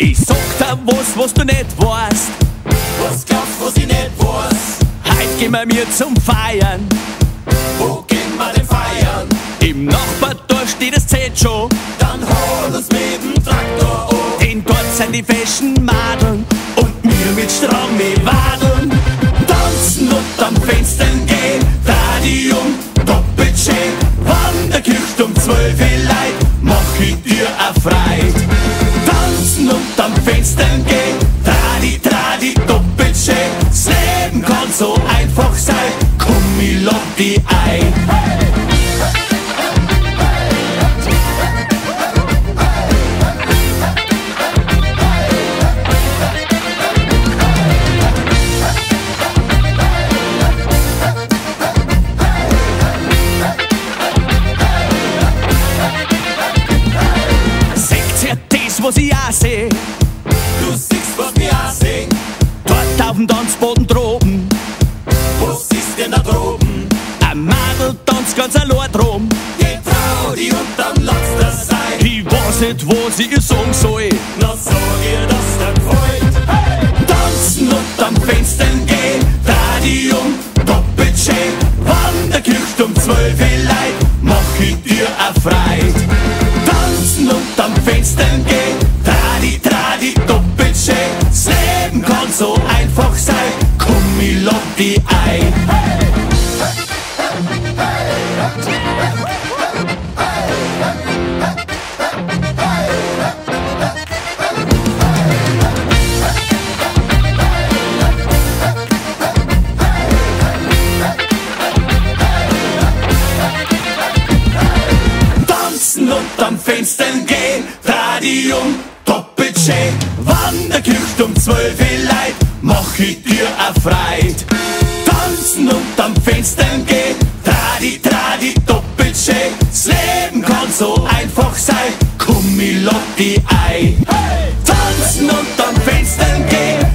Ich sag dir was du nicht weißt. Was glaubst, was ich nicht weiß? Heut gehen wir mir zum Feiern. Wo gehen wir denn feiern? Im Nachbardorf steht das Zelt schon. Dann hol uns mit dem Traktor an. Denn dort sind die feschen Madeln und wir mit Stramme wadeln. Tanzen und am Fenstern gehen, Radium doppelt schön. Wann der Kircht um 12 Leid, mach ich dir a Freit. Tanzen und am Fenstern gehen, Tradi doppelt schön. Das Leben kann so einfach sein, komm ich lad dich ein. Was ich auch seh, Du siehst, was wir auch sehen. dort auf dem Tanzboden droben. Was ist denn da droben? Ein Madel tanzt ganz allein drum. Geh trau dich und dann lass das sein. Ich weiß nicht, was ich ihr sagen soll. Na sag ihr, dass dir gefällt. Hey! Tanzen und am Fenstern gehen, Radium doppelt schön. Wann der Kircht um 12 Leid, mach ich dir a Freit. Tanzen und am Fenstern gehen, Tradi doppelt schön. Das Leben kann so einfach sein, komm ich lad dich ein. Tanzen und am Fenstern gehen, Radium doppelt schön. Wann der Kircht um 12 Leid, mach ich dir a Freit. Tanzen und am Fenstern gehen, Tradi doppelt schön. Das Leben kann so einfach sein, komm ich lad dich ein. Tanzen und am Fenstern gehen,